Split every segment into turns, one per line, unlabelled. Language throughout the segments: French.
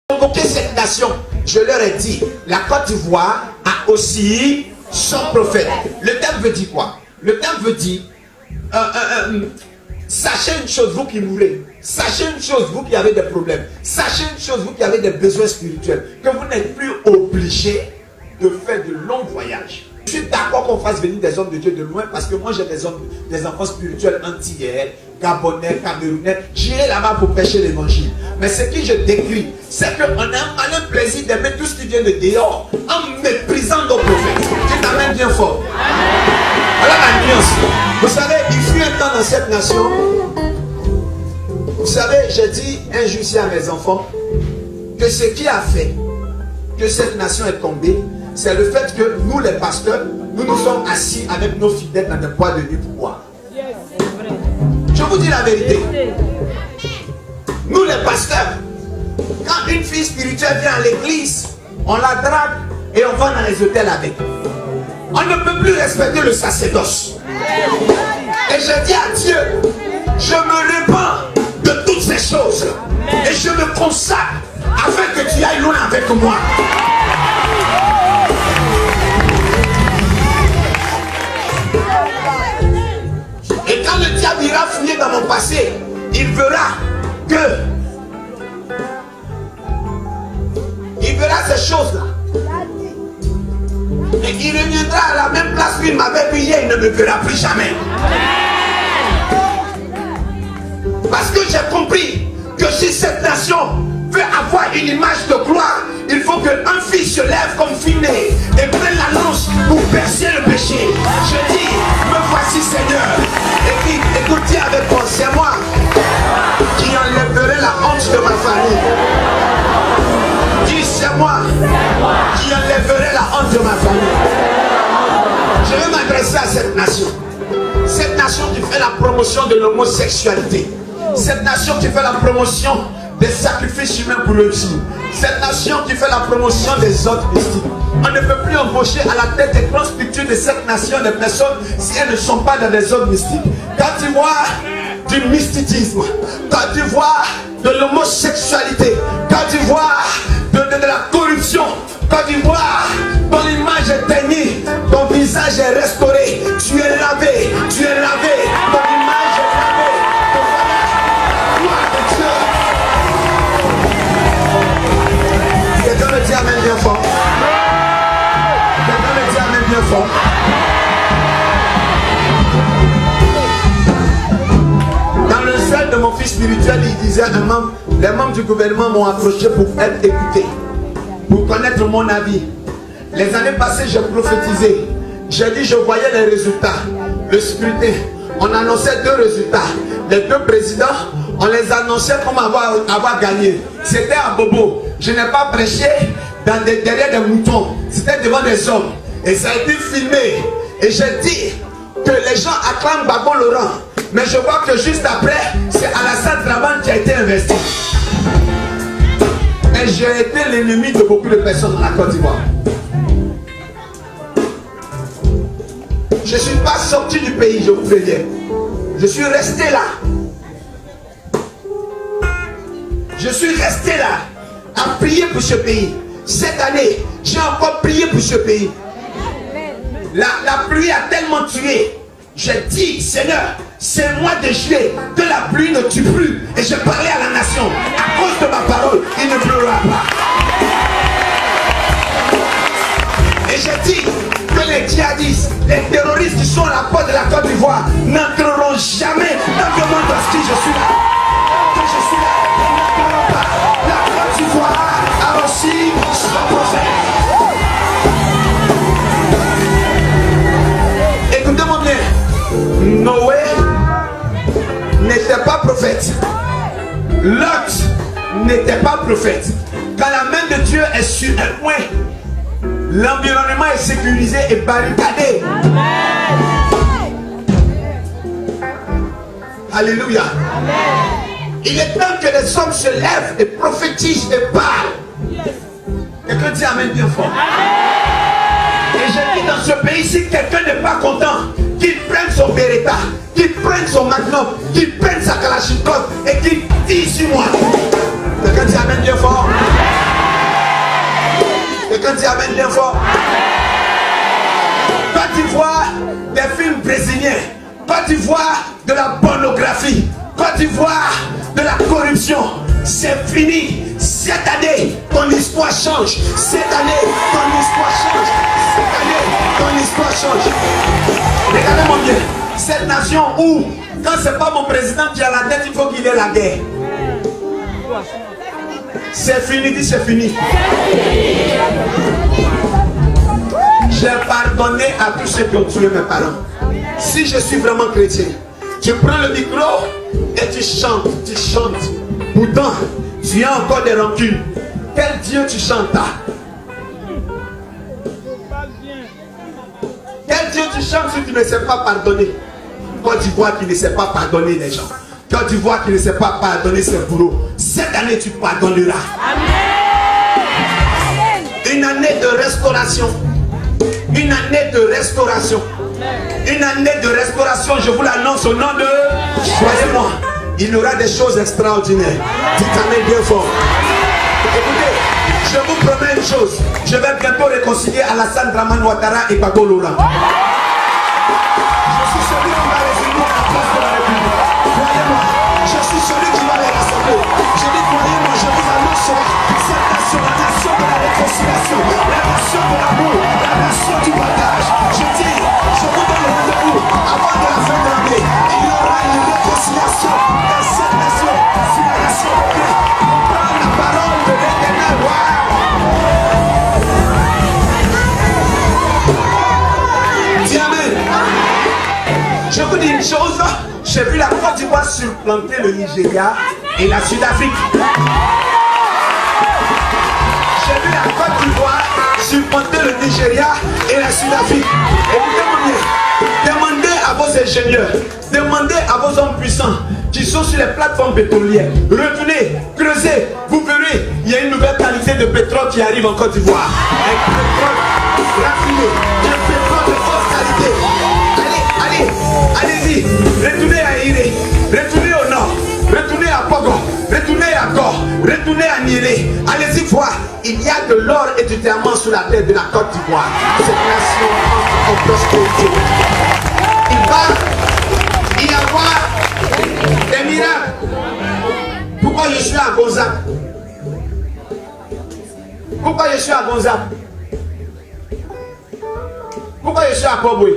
convoqué cette nation. Je leur ai dit, la Côte d'Ivoire a aussi son prophète. Le terme veut dire quoi? Le terme veut dire, sachez une chose, vous qui mourrez. Sachez une chose, vous qui avez des problèmes. Sachez une chose, vous qui avez des besoins spirituels. Que vous n'êtes plus obligés de faire de longs voyages. Je suis d'accord qu'on fasse venir des hommes de Dieu de loin parce que moi j'ai des enfants spirituels antillais, gabonais, camerounais. J'irai là-bas pour prêcher l'évangile. Mais ce que je décris, c'est qu'on a un malin plaisir d'aimer tout ce qui vient de dehors en méprisant nos prophètes. Tu t'amènes bien fort. Voilà la nuance. Vous savez, il fut un temps dans cette nation. Vous savez, j'ai dit un jour ici à mes enfants que ce qui a fait que cette nation est tombée, c'est le fait que nous les pasteurs, nous nous sommes assis avec nos fidèles dans des bois de nuit pour boire. Je vous dis la vérité. Nous les pasteurs, quand une fille spirituelle vient à l'église, on la drague et on va dans les hôtels avec. On ne peut plus respecter le sacerdoce. Et je dis à Dieu, je me répands de toutes ces choses et je me consacre afin que tu ailles loin avec moi. Et quand le diable ira fouiller dans mon passé, il verra ces choses-là. Et il reviendra à la même place où il m'avait vu hier, il ne me verra plus jamais. Parce que j'ai compris que si cette nation veut avoir une image de gloire, il faut qu'un fils se lève comme filet et prenne la lance pour percer le péché. Je dis, me voici Seigneur. Et puis, écoute, dis avec moi, c'est moi qui enlèverai la honte de ma famille. Dis, c'est moi qui enlèverai la honte de ma famille. Je vais m'adresser à cette nation. Cette nation qui fait la promotion de l'homosexualité. Cette nation qui fait la promotion des sacrifices humains pour le Dieu. Cette nation qui fait la promotion des autres mystiques. On ne peut plus embaucher à la tête des grandes structures de cette nation des personnes si elles ne sont pas dans des autres mystiques. Quand tu vois du mysticisme, quand tu vois de l'homosexualité, quand tu vois de la corruption, quand tu vois ton image est teignée, ton visage est restauré, tu es lavé, ton image est lavée. Quelqu'un me dit amen bien fort. Quelqu'un me dit amen bien fort. Dans le cercle de mon fils spirituel, il disait un membre, les membres du gouvernement m'ont approché pour être écoutés, pour connaître mon avis. Les années passées, j'ai prophétisé. J'ai dit, je voyais les résultats. Le scrutin, on annonçait 2 résultats. Les 2 présidents, on les annonçait comme avoir gagné. C'était à Bobo. Je n'ai pas prêché derrière des moutons. C'était devant des hommes. Et ça a été filmé. Et j'ai dit que les gens acclament Gbagbo Laurent. Mais je vois que juste après, c'est Alassane Draman qui a été investi. Et j'ai été l'ennemi de beaucoup de personnes dans la Côte d'Ivoire. Je ne suis pas sorti du pays, je vous préviens. Je suis resté là. Je suis resté là à prier pour ce pays. Cette année, j'ai encore prié pour ce pays. La pluie a tellement tué. J'ai dit, Seigneur, c'est le mois de juillet, que la pluie ne tue plus. Et je parlais à la nation. À cause de ma parole, il ne pleura pas. Et j'ai dit que les djihadistes, les terroristes qui sont à la porte de la Côte d'Ivoire n'entreront jamais dans le monde parce que je suis là. Que je suis là, ils n'entreront pas. La Côte d'Ivoire a aussi son prophète. Écoutez-moi bien. Noé n'était pas prophète. Lot n'était pas prophète. Quand la main de Dieu est sur un point, l'environnement est sécurisé et barricadé. Alléluia. Il est temps que les hommes se lèvent et prophétisent et parlent. Quelqu'un dit amen bien fort. Et je dis dans ce pays, si quelqu'un n'est pas content, qu'il prenne son Beretta, qu'il prenne son Magnum, qu'il prenne sa Kalachnikov et qu'il dise sur moi. Quelqu'un dit amen bien fort. Quelqu'un dit amen bien fort. Quand tu vois des films brésiliens, quand tu vois de la pornographie, quand tu vois de la corruption, c'est fini. Cette année, ton histoire change. Cette année, ton histoire change. Cette année, ton histoire change. Regardez-moi bien. Cette nation où, quand c'est pas mon président qui a la tête, il faut qu'il ait la guerre. C'est fini, dis c'est fini. J'ai pardonné à tous ceux qui ont tué mes parents. Si je suis vraiment chrétien, tu prends le micro et tu chantes, tu chantes. Pourtant, tu as encore des rancunes. Quel Dieu tu chantes à? Quel Dieu tu chantes si tu ne sais pas pardonner? Côte d'Ivoire qui ne sait pas pardonner les gens. Côte d'Ivoire qui ne sait pas pardonner ses bourreaux. Cette année tu pardonneras. Amen. Une année de restauration. Une année de restauration. Une année de restauration, je vous l'annonce au nom de... Croyez-moi, il y aura des choses extraordinaires. Dites amen bien fort. Écoutez, je vous promets une chose. Je vais bientôt réconcilier Alassane Dramane Ouattara et Gbagbo Laurent. Je suis celui qui va les unir à la place de la République. Croyez-moi, je suis celui qui va les rassembler. Je dis croyez-moi, je vous annonce cette nation, la nation de la réconciliation, la nation de l'amour, la nation du partage. Je dis, je vous donne le rendez-vous avant de la fin de l'année. Il y aura une réconciliation dans cette nation. Si la nation de Dieu comprend la parole de l'Éternel. Dis amen. Je vous dis une chose, j'ai vu la Côte d'Ivoire supplanter le Nigeria et la Sud-Afrique. J'ai vu la Côte d'Ivoire supplanter le Nigeria et la Sud-Afrique. Écoutez-moi bien, demandez à vos ingénieurs, demandez à vos hommes puissants qui sont sur les plateformes pétrolières, retournez, creusez, vous verrez, il y a une nouvelle qualité de pétrole qui arrive en Côte d'Ivoire. Un pétrole raffiné, un pétrole de haute qualité. Allez-y, retournez à Iré, retournez au nord, retournez à Pogo, retournez à Gor, retournez à Niré. Allez-y voir, il y a de l'or et du diamant sur la terre de la Côte d'Ivoire. Cette nation en prospérité. Il va y avoir des miracles. Pourquoi je suis à Gonzague? Pourquoi je suis à Gonzague? Pourquoi je suis à Kobwe?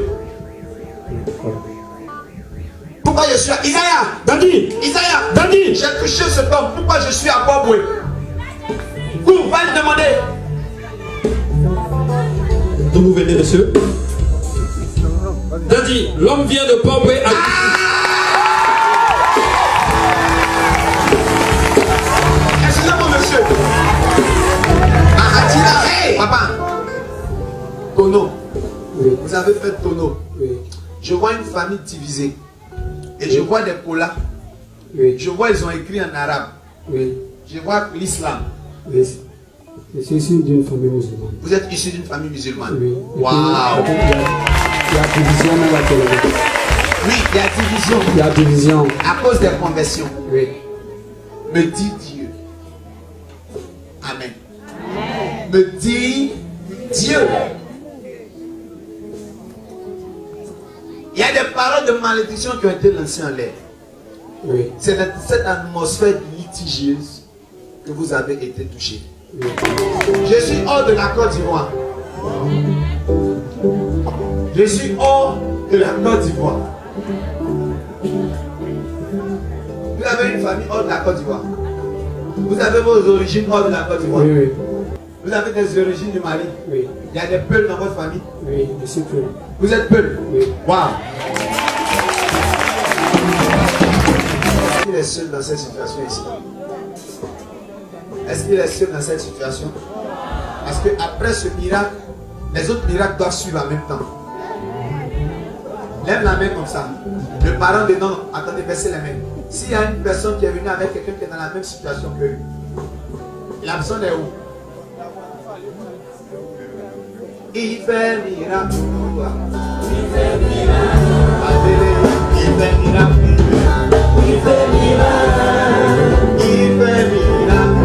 Pourquoi je suis à Isaiah? Dandi, j'ai touché ce homme. Pourquoi je suis à Kobwe? Vous va le demander.
D'où vous venez, monsieur? Dandi, l'homme vient de Kobwe à...
Excusez-moi, monsieur. Hey, papa. Tono. Oui. Vous avez fait Tono. Oui. Je vois une famille divisée. Et je vois des colas. Oui. Je vois ils ont écrit en arabe. Oui. Je vois l'islam.
Oui. Je suis issu d'une famille musulmane.
Vous êtes issu d'une famille musulmane?
Oui.
Waouh.
Il y a division dans la télé.
Oui, il y a division.
Il y a division.
À cause des conversions.
Oui.
Me dit Dieu. Amen. Amen. Me dit Dieu. Il y a des paroles de malédiction qui ont été lancées en l'air. Oui. C'est dans cette atmosphère litigieuse que vous avez été touché. Oui. Je suis hors de la Côte d'Ivoire. Je suis hors de la Côte d'Ivoire. Vous avez une famille hors de la Côte d'Ivoire. Vous avez vos origines hors de la Côte d'Ivoire. Oui, oui. Vous avez des origines du Mali. Oui. Il y a des peuples dans votre famille.
Oui, je suis peul.
Vous êtes peul. Oui. Waouh. Est-ce qu'il est seul dans cette situation ici? Est-ce qu'il est seul dans cette situation? Parce que après ce miracle, les autres miracles doivent suivre en même temps. Lève la main comme ça. Le parent de non, attendez, baissez les mains. S'il y a une personne qui est venue avec quelqu'un qui est dans la même situation que lui, la personne est où? Il fait miracle. Il fait miracle. Il fait miracle. Il fait miracle. Il fait miracle.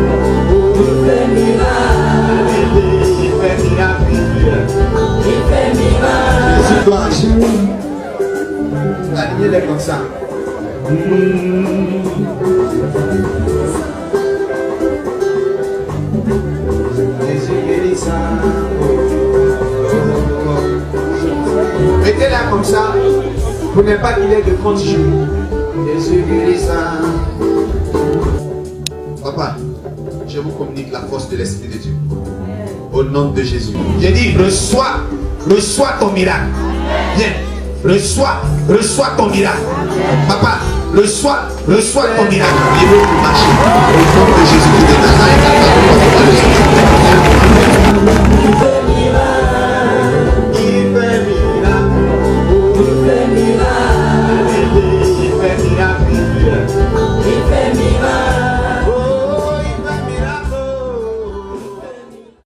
Il fait miracle. Il fait marcher. Alignez-les comme ça. Jésus guérissant. Mettez-la comme ça pour ne pas qu'il ait de contagion. Jésus guérissant. Papa, je vous communique la force de l'Esprit de Dieu. Au nom de Jésus. J'ai dit, reçois ton miracle. Viens, reçois ton miracle. Papa, reçois ton miracle. Il veut marcher. Au nom de Jésus.